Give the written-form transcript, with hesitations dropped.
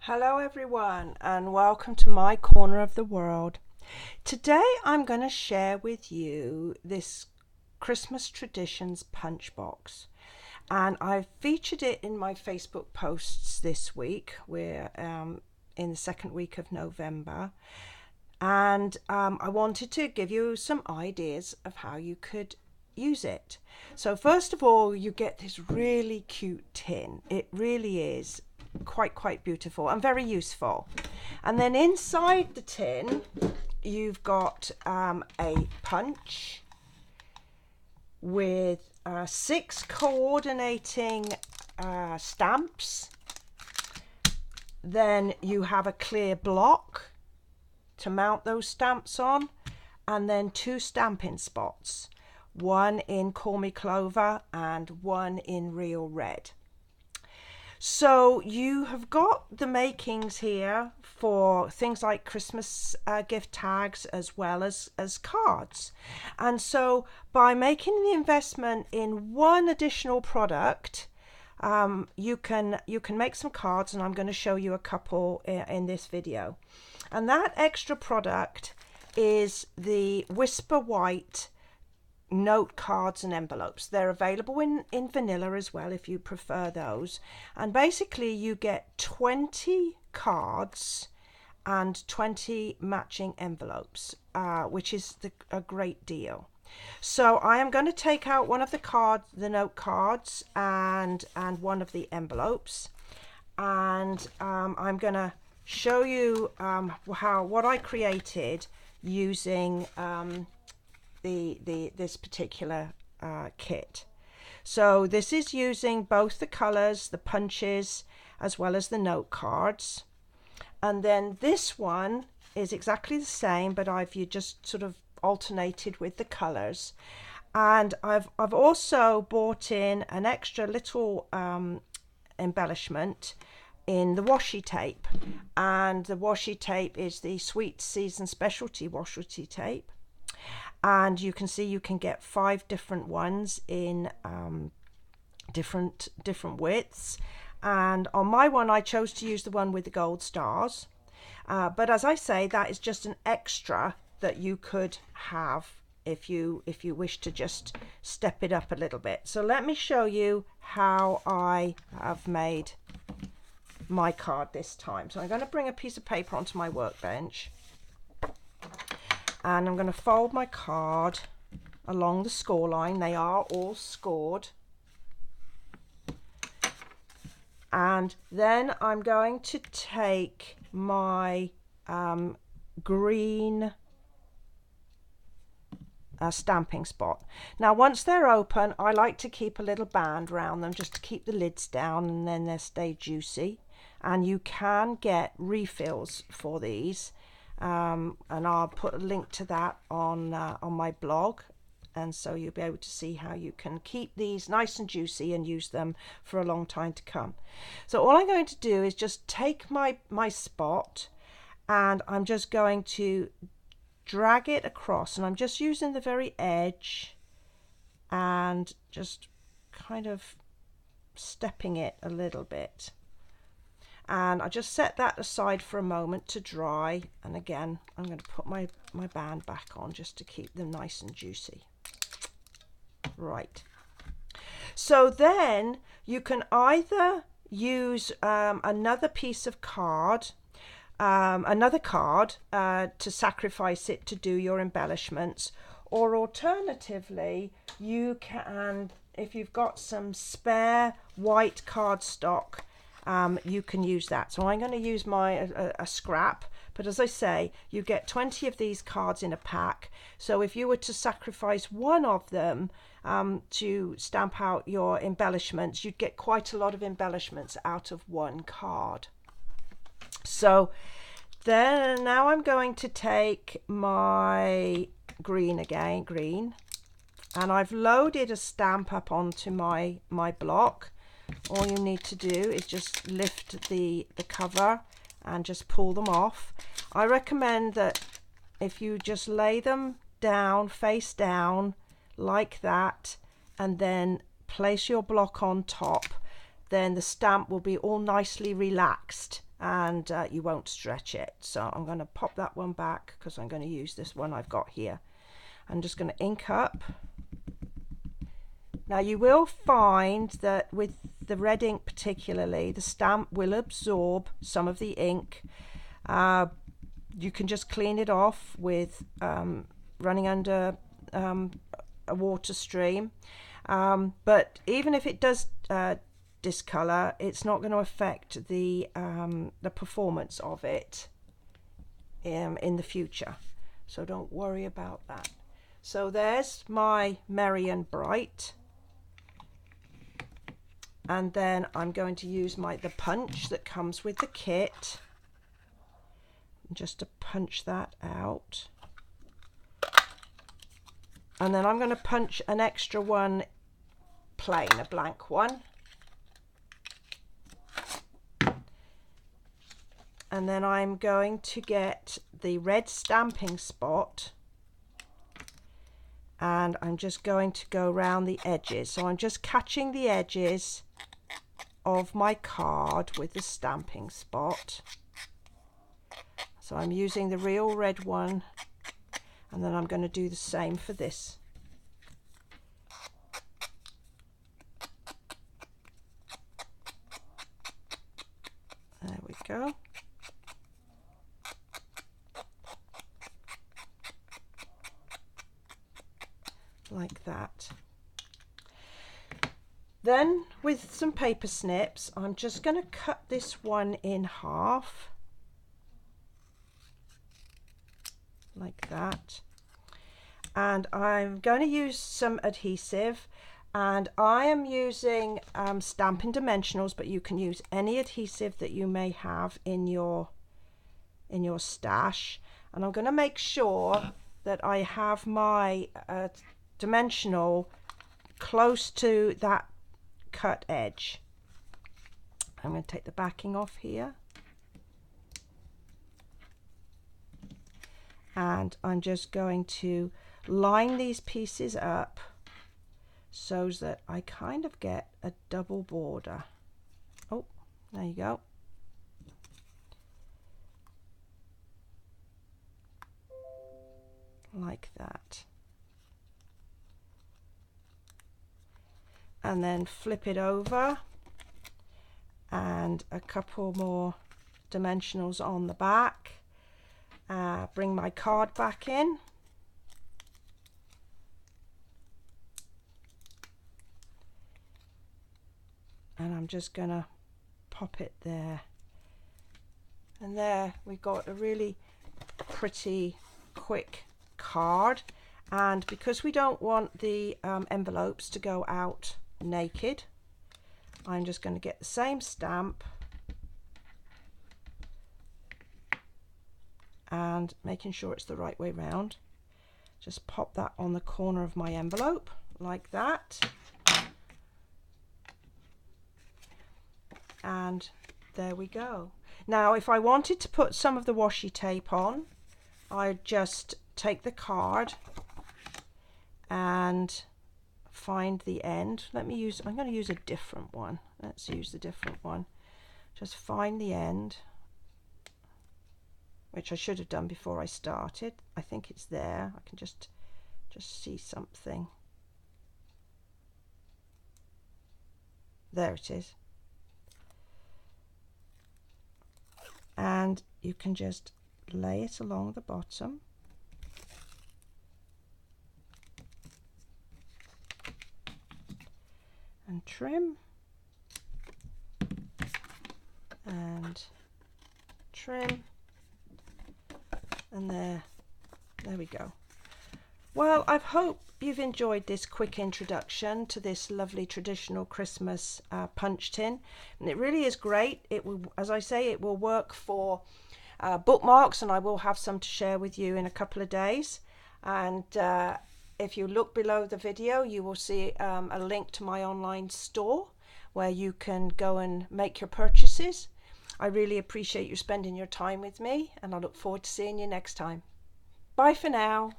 Hello everyone and welcome to my corner of the world. Today I'm going to share with you this Christmas traditions punch box, and I've featured it in my Facebook posts this week. We're in the second week of November, and I wanted to give you some ideas of how you could use it. So first of all, you get this really cute tin. It really is quite beautiful and very useful. And then inside the tin you've got a punch with 6 coordinating stamps. Then you have a clear block to mount those stamps on, and then 2 stamping spots, one in Call Me Clover and one in Real Red. So you have got the makings here for things like Christmas gift tags as well as cards. And so by making the investment in one additional product, you can make some cards, and I'm going to show you a couple in this video. And that extra product is the Whisper White note cards and envelopes. They're available in vanilla as well if you prefer those. And basically you get 20 cards and 20 matching envelopes, which is a great deal. So I am going to take out one of the note cards and one of the envelopes, and I'm going to show you what I created using this particular kit. So this is using both the colors, the punches, as well as the note cards. And then this one is exactly the same, but I've just sort of alternated with the colors. And I've also bought in an extra little embellishment in the washi tape, and the washi tape is the Sweet Season Specialty washi tape. And you can see you can get 5 different ones in different widths. And on my one, I chose to use the one with the gold stars. But as I say, that is just an extra that you could have if you wish to just step it up a little bit. So let me show you how I have made my card this time. So I'm going to bring a piece of paper onto my workbench, and I'm going to fold my card along the score line. They are all scored. And then I'm going to take my green stamping spot. Now once they're open, I like to keep a little band around them just to keep the lids down, and then they stay juicy. And you can get refills for these. And I'll put a link to that on my blog, and so you'll be able to see how you can keep these nice and juicy and use them for a long time to come. So all I'm going to do is just take my spot, and I'm just going to drag it across, and I'm just using the very edge and just kind of stepping it a little bit. And I just set that aside for a moment to dry, and again I'm going to put my band back on just to keep them nice and juicy. Right, so then you can either use another piece of card, another card to sacrifice it to do your embellishments, or alternatively you can, if you've got some spare white cardstock, you can use that. So I'm going to use a scrap, but as I say, you get 20 of these cards in a pack. So if you were to sacrifice one of them to stamp out your embellishments, you'd get quite a lot of embellishments out of one card. So then now I'm going to take my green, and I've loaded a stamp up onto my block. All you need to do is just lift the cover and just pull them off. I recommend that if you just lay them down, face down, like that, and then place your block on top, then the stamp will be all nicely relaxed and you won't stretch it. So I'm going to pop that one back because I'm going to use this one I've got here. I'm just going to ink up. Now you will find that with the red ink particularly, the stamp will absorb some of the ink. You can just clean it off with running under a water stream. But even if it does discolor, it's not going to affect the performance of it in the future. So don't worry about that. So there's my Merry and Bright. And then I'm going to use the punch that comes with the kit, just to punch that out. And then I'm going to punch an extra one plain, a blank one. And then I'm going to get the red stamping spot, and I'm just going to go around the edges. So I'm just catching the edges of my card with the stamping spot. So I'm using the real red one, and then I'm going to do the same for this. There we go. Like that. Then with some paper snips, I'm just going to cut this one in half, like that. And I'm going to use some adhesive, and I am using Stampin' Dimensionals, but you can use any adhesive that you may have in your stash. And I'm going to make sure that I have my dimensional close to that cut edge. I'm going to take the backing off here, and I'm just going to line these pieces up so that I kind of get a double border. Oh, there you go. Like that. And then flip it over, and a couple more dimensionals on the back. Bring my card back in, and I'm just gonna pop it there. And there we've got a really pretty quick card. And because we don't want the envelopes to go out naked, I'm just going to get the same stamp and making sure it's the right way round. Just pop that on the corner of my envelope like that. And there we go. Now if I wanted to put some of the washi tape on, I'd just take the card and find the end. I'm going to use a different one. Let's use the different one. Just find the end, which I should have done before I started. I think it's there. I can just see something. There it is. And you can just lay it along the bottom. And trim, and trim, and there we go. Well, I hope you've enjoyed this quick introduction to this lovely traditional Christmas punch tin, and it really is great. It will, as I say, it will work for bookmarks, and I will have some to share with you in a couple of days. And if you look below the video, you will see a link to my online store where you can go and make your purchases. I really appreciate you spending your time with me, and I look forward to seeing you next time. Bye for now.